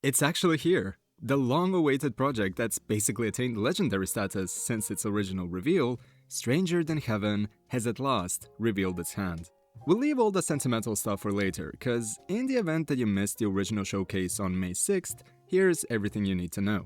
It's actually here. The long-awaited project that's basically attained legendary status since its original reveal, Stranger Than Heaven, has at last revealed its hand. We'll leave all the sentimental stuff for later, cause in the event that you missed the original showcase on May 6th, here's everything you need to know.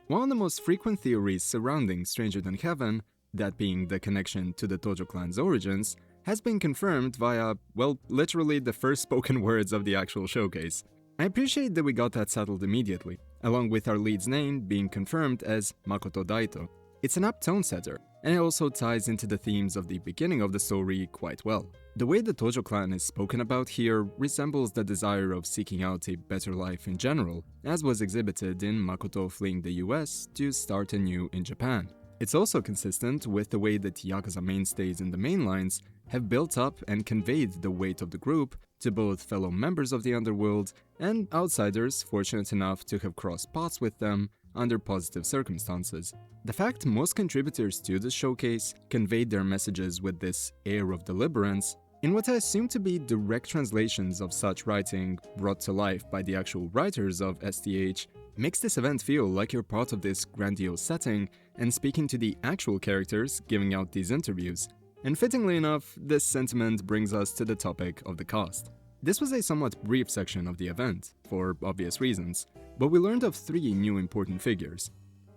One of the most frequent theories surrounding Stranger Than Heaven, that being the connection to the Tojo clan's origins, has been confirmed via, well, literally the first spoken words of the actual showcase. I appreciate that we got that settled immediately, along with our lead's name being confirmed as Makoto Daito. It's an apt tone setter, and it also ties into the themes of the beginning of the story quite well. The way the Tojo clan is spoken about here resembles the desire of seeking out a better life in general, as was exhibited in Makoto fleeing the US to start anew in Japan. It's also consistent with the way that Yakuza mainstays in the main lines have built up and conveyed the weight of the group to both fellow members of the underworld and outsiders fortunate enough to have crossed paths with them under positive circumstances. The fact most contributors to this showcase conveyed their messages with this air of deliberance, in what I assume to be direct translations of such writing brought to life by the actual writers of STH, makes this event feel like you're part of this grandiose setting and speaking to the actual characters giving out these interviews. And fittingly enough, this sentiment brings us to the topic of the cast. This was a somewhat brief section of the event, for obvious reasons, but we learned of 3 new important figures.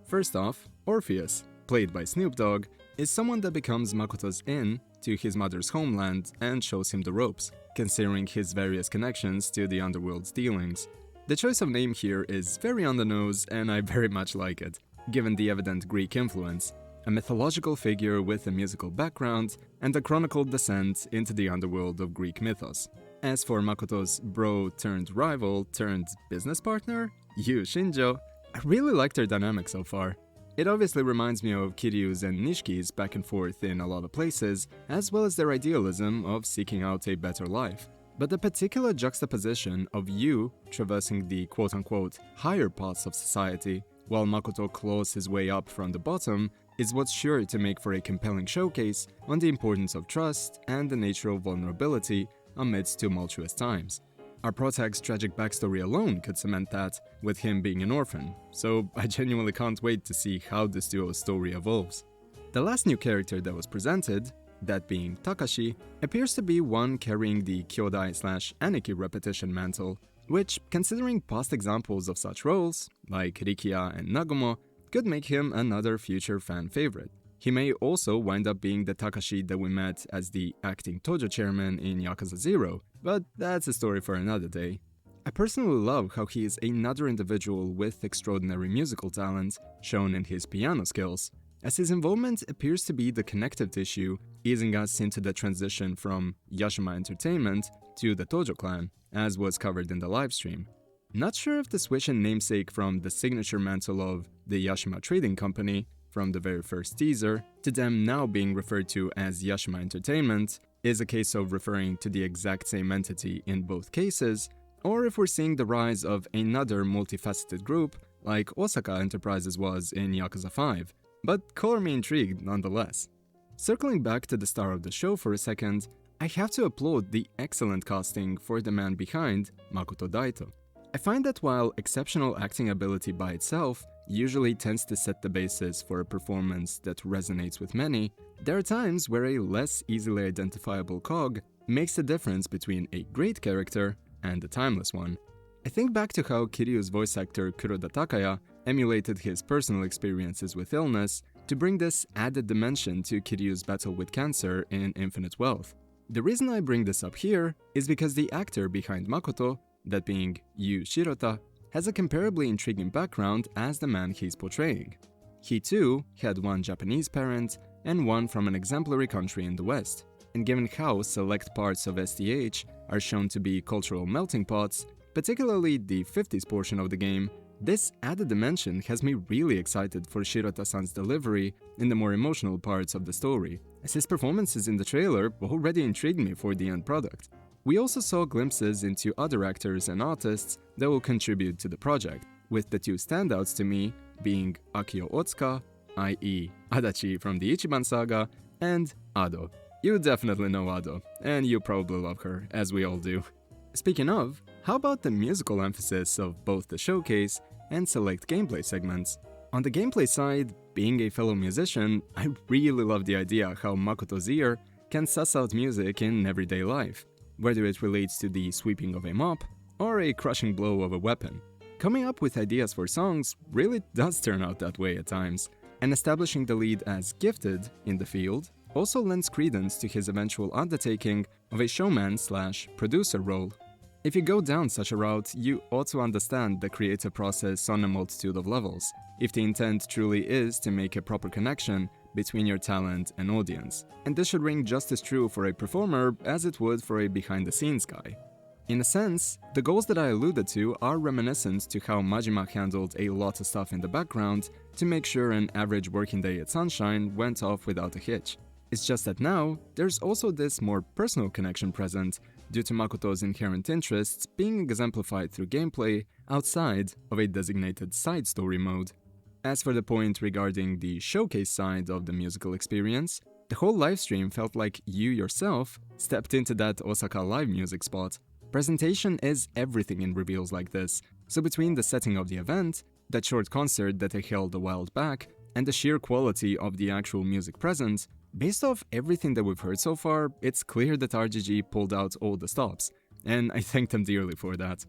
First off, Orpheus, played by Snoop Dogg, is someone that becomes Makoto's in to his mother's homeland and shows him the ropes, considering his various connections to the underworld's dealings. The choice of name here is very on the nose, and I very much like it, given the evident Greek influence, a mythological figure with a musical background and a chronicled descent into the underworld of Greek mythos. As for Makoto's bro-turned-rival-turned-business partner, Yu Shinjo, I really like their dynamic so far. It obviously reminds me of Kiryu's and Nishiki's back and forth in a lot of places, as well as their idealism of seeking out a better life. But the particular juxtaposition of Yu traversing the quote-unquote higher paths of society, while Makoto claws his way up from the bottom, is what's sure to make for a compelling showcase on the importance of trust and the nature of vulnerability amidst tumultuous times. Our protag's tragic backstory alone could cement that, with him being an orphan, so I genuinely can't wait to see how this duo's story evolves. The last new character that was presented, that being Takashi, appears to be one carrying the Kyodai/Aniki repetition mantle, which, considering past examples of such roles, like Rikiya and Nagumo, could make him another future fan favorite. He may also wind up being the Takashi that we met as the acting Tojo chairman in Yakuza 0, but that's a story for another day. I personally love how he is another individual with extraordinary musical talent, shown in his piano skills, as his involvement appears to be the connective tissue, easing us into the transition from Yashima Entertainment to the Tojo clan, as was covered in the livestream. Not sure if the switch in namesake from the signature mantle of the Yashima Trading Company from the very first teaser to them now being referred to as Yashima Entertainment is a case of referring to the exact same entity in both cases, or if we're seeing the rise of another multifaceted group like Osaka Enterprises was in Yakuza 5, but color me intrigued nonetheless. Circling back to the star of the show for a second, I have to applaud the excellent casting for the man behind Makoto Daito. I find that while exceptional acting ability by itself usually tends to set the basis for a performance that resonates with many, there are times where a less easily identifiable cog makes the difference between a great character and a timeless one. I think back to how Kiryu's voice actor Kuroda Takaya emulated his personal experiences with illness to bring this added dimension to Kiryu's battle with cancer in Infinite Wealth. The reason I bring this up here is because the actor behind Makoto, that being Yu Shirota, has a comparably intriguing background as the man he's portraying. He too had one Japanese parent and one from an exemplary country in the West, and given how select parts of STH are shown to be cultural melting pots, particularly the 50s portion of the game, this added dimension has me really excited for Shirota-san's delivery in the more emotional parts of the story, as his performances in the trailer already intrigued me for the end product. We also saw glimpses into other actors and artists that will contribute to the project, with the 2 standouts to me being Akio Otsuka, i.e. Adachi from the Ichiban saga, and Ado. You definitely know Ado, and you probably love her, as we all do. Speaking of, how about the musical emphasis of both the showcase and select gameplay segments? On the gameplay side, being a fellow musician, I really love the idea how Makoto's ear can suss out music in everyday life, whether it relates to the sweeping of a mop or a crushing blow of a weapon. Coming up with ideas for songs really does turn out that way at times, and establishing the lead as gifted in the field also lends credence to his eventual undertaking of a showman/producer role. If you go down such a route, you ought to understand the creative process on a multitude of levels, if the intent truly is to make a proper connection between your talent and audience. And this should ring just as true for a performer as it would for a behind-the-scenes guy. In a sense, the goals that I alluded to are reminiscent to how Majima handled a lot of stuff in the background to make sure an average working day at Sunshine went off without a hitch. It's just that now, there's also this more personal connection present due to Makoto's inherent interests being exemplified through gameplay outside of a designated side story mode. As for the point regarding the showcase side of the musical experience, the whole livestream felt like you yourself stepped into that Osaka live music spot. Presentation is everything in reveals like this, so between the setting of the event, that short concert that they held a while back, and the sheer quality of the actual music present, based off everything that we've heard so far, it's clear that RGG pulled out all the stops, and I thank them dearly for that.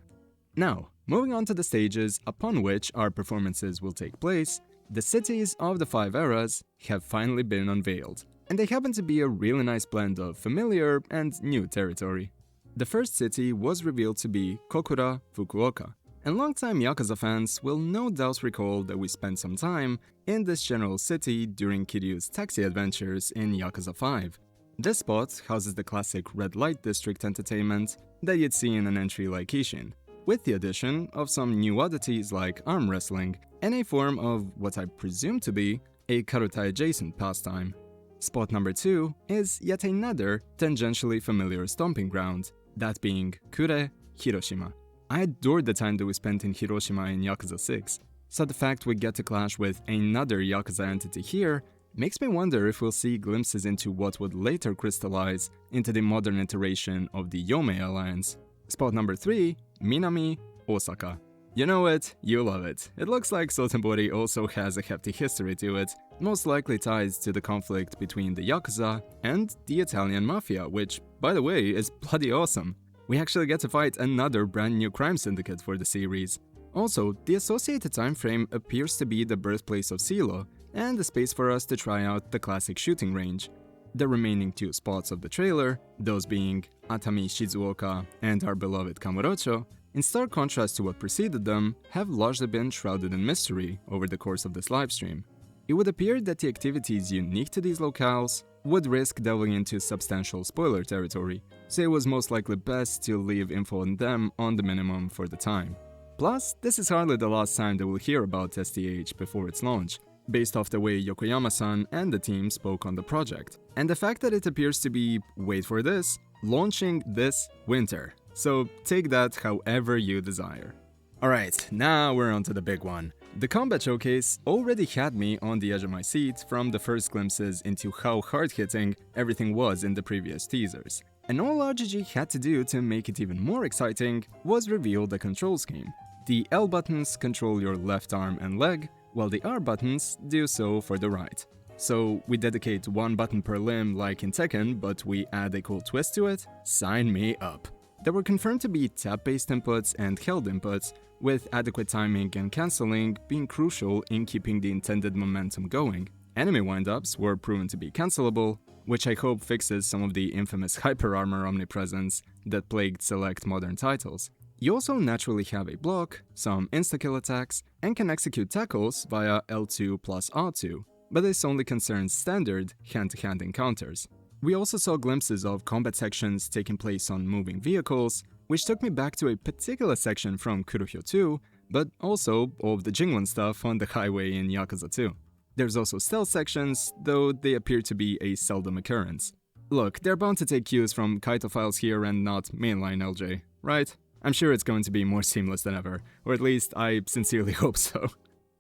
Now, moving on to the stages upon which our performances will take place, the cities of the 5 eras have finally been unveiled, and they happen to be a really nice blend of familiar and new territory. The first city was revealed to be Kokura, Fukuoka, and longtime Yakuza fans will no doubt recall that we spent some time in this general city during Kiryu's taxi adventures in Yakuza 5. This spot houses the classic red light district entertainment that you'd see in an entry like Kishin, with the addition of some new oddities like arm wrestling and a form of what I presume to be a karuta-adjacent pastime. Spot number 2 is yet another tangentially familiar stomping ground, that being Kure, Hiroshima. I adored the time that we spent in Hiroshima in Yakuza 6, so the fact we get to clash with another Yakuza entity here makes me wonder if we'll see glimpses into what would later crystallize into the modern iteration of the Yomei Alliance. Spot number 3, Minami, Osaka. You know it, you love it. It looks like Sotenbori also has a hefty history to it, most likely ties to the conflict between the Yakuza and the Italian Mafia, which, by the way, is bloody awesome. We actually get to fight another brand new crime syndicate for the series. Also, the associated time frame appears to be the birthplace of Silo, and the space for us to try out the classic shooting range. The remaining 2 spots of the trailer, those being Atami Shizuoka and our beloved Kamurocho, in stark contrast to what preceded them, have largely been shrouded in mystery over the course of this livestream. It would appear that the activities unique to these locales would risk delving into substantial spoiler territory, so it was most likely best to leave info on them on the minimum for the time. Plus, this is hardly the last time that we'll hear about STH before its launch, based off the way Yokoyama-san and the team spoke on the project, and the fact that it appears to be, wait for this, launching this winter. So take that however you desire. Alright, now we're on to the big one. The combat showcase already had me on the edge of my seat from the first glimpses into how hard-hitting everything was in the previous teasers. And all RGG had to do to make it even more exciting was reveal the control scheme. The L buttons control your left arm and leg, while the R buttons do so for the right. So we dedicate one button per limb like in Tekken, but we add a cool twist to it? Sign me up. There were confirmed to be tap-based inputs and held inputs, with adequate timing and cancelling being crucial in keeping the intended momentum going. Enemy windups were proven to be cancelable, which I hope fixes some of the infamous hyper armor omnipresence that plagued select modern titles. You also naturally have a block, some insta-kill attacks, and can execute tackles via L2 plus R2, but this only concerns standard hand-to-hand encounters. We also saw glimpses of combat sections taking place on moving vehicles, which took me back to a particular section from Kurohyo 2, but also all of the Jingwon stuff on the highway in Yakuza 2. There's also stealth sections, though they appear to be a seldom occurrence. Look, they're bound to take cues from Kaito files here and not mainline LJ, right? I'm sure it's going to be more seamless than ever, or at least I sincerely hope so.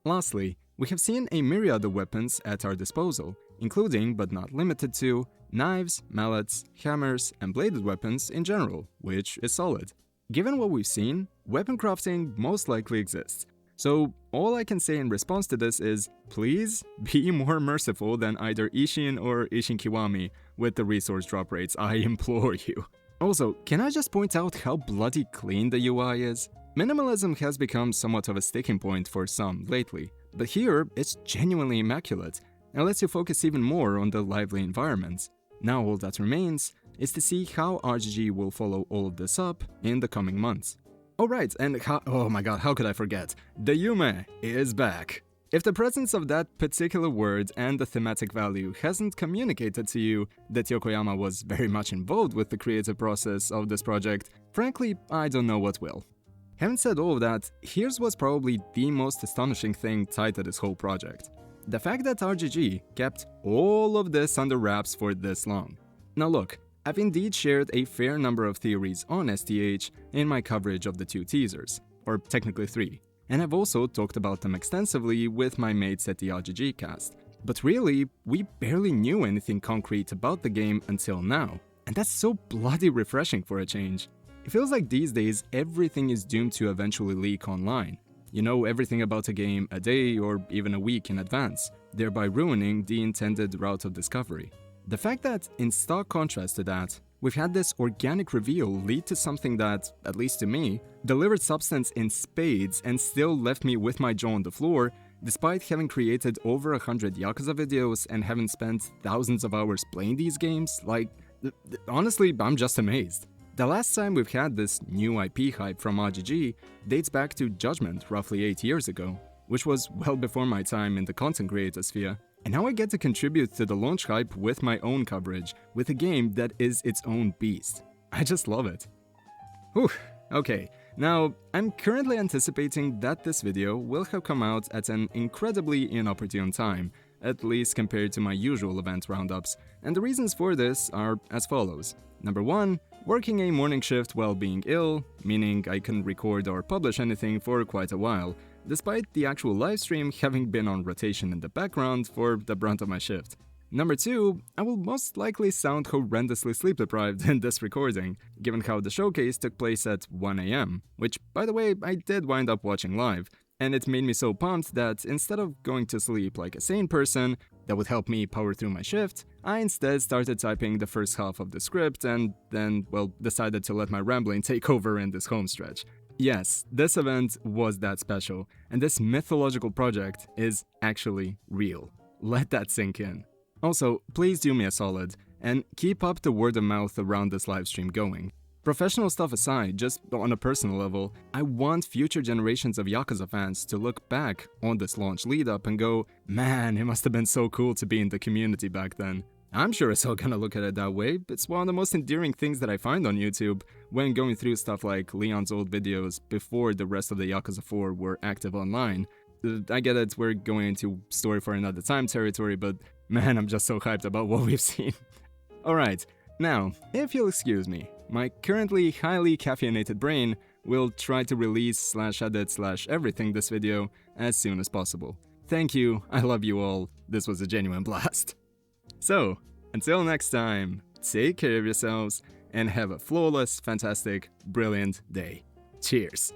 Lastly, we have seen a myriad of weapons at our disposal, including, but not limited to, knives, mallets, hammers, and bladed weapons in general, which is solid. Given what we've seen, weapon crafting most likely exists. So all I can say in response to this is, please be more merciful than either Ishin or Ishin Kiwami with the resource drop rates, I implore you. Also, can I just point out how bloody clean the UI is? Minimalism has become somewhat of a sticking point for some lately, but here it's genuinely immaculate and lets you focus even more on the lively environments. Now all that remains is to see how RGG will follow all of this up in the coming months. Oh right, and oh my god, how could I forget? The Yume is back! If the presence of that particular word and the thematic value hasn't communicated to you that Yokoyama was very much involved with the creative process of this project, frankly, I don't know what will. Having said all of that, here's what's probably the most astonishing thing tied to this whole project. The fact that RGG kept all of this under wraps for this long. Now look, I've indeed shared a fair number of theories on STH in my coverage of the 2 teasers, or technically 3, and I've also talked about them extensively with my mates at the RGG cast. But really, we barely knew anything concrete about the game until now, and that's so bloody refreshing for a change. It feels like these days everything is doomed to eventually leak online. You know everything about a game a day or even a week in advance, thereby ruining the intended route of discovery. The fact that, in stark contrast to that, we've had this organic reveal lead to something that, at least to me, delivered substance in spades and still left me with my jaw on the floor, despite having created over 100 Yakuza videos and having spent thousands of hours playing these games, honestly, I'm just amazed. The last time we've had this new IP hype from RGG dates back to Judgment roughly 8 years ago, which was well before my time in the content creator sphere. And now I get to contribute to the launch hype with my own coverage, with a game that is its own beast. I just love it. Whew, okay, now I'm currently anticipating that this video will have come out at an incredibly inopportune time, at least compared to my usual event roundups, and the reasons for this are as follows. Number 1, working a morning shift while being ill, meaning I couldn't record or publish anything for quite a while, despite the actual livestream having been on rotation in the background for the brunt of my shift. Number 2, I will most likely sound horrendously sleep deprived in this recording, given how the showcase took place at 1 AM, which, by the way, I did wind up watching live, and it made me so pumped that instead of going to sleep like a sane person that would help me power through my shift, I instead started typing the first half of the script and then, well, decided to let my rambling take over in this home stretch. Yes, this event was that special, and this mythological project is actually real. Let that sink in. Also, please do me a solid, and keep up the word of mouth around this livestream going. Professional stuff aside, just on a personal level, I want future generations of Yakuza fans to look back on this launch lead-up and go, man, it must have been so cool to be in the community back then. I'm sure it's all gonna look at it that way. It's one of the most endearing things that I find on YouTube when going through stuff like Leon's old videos before the rest of the Yakuza 4 were active online. I get it, we're going into story for another time territory, but man, I'm just so hyped about what we've seen. Alright, now, if you'll excuse me, my currently highly caffeinated brain will try to release /edit /everything this video as soon as possible. Thank you, I love you all, this was a genuine blast. So, until next time, take care of yourselves and have a flawless, fantastic, brilliant day. Cheers!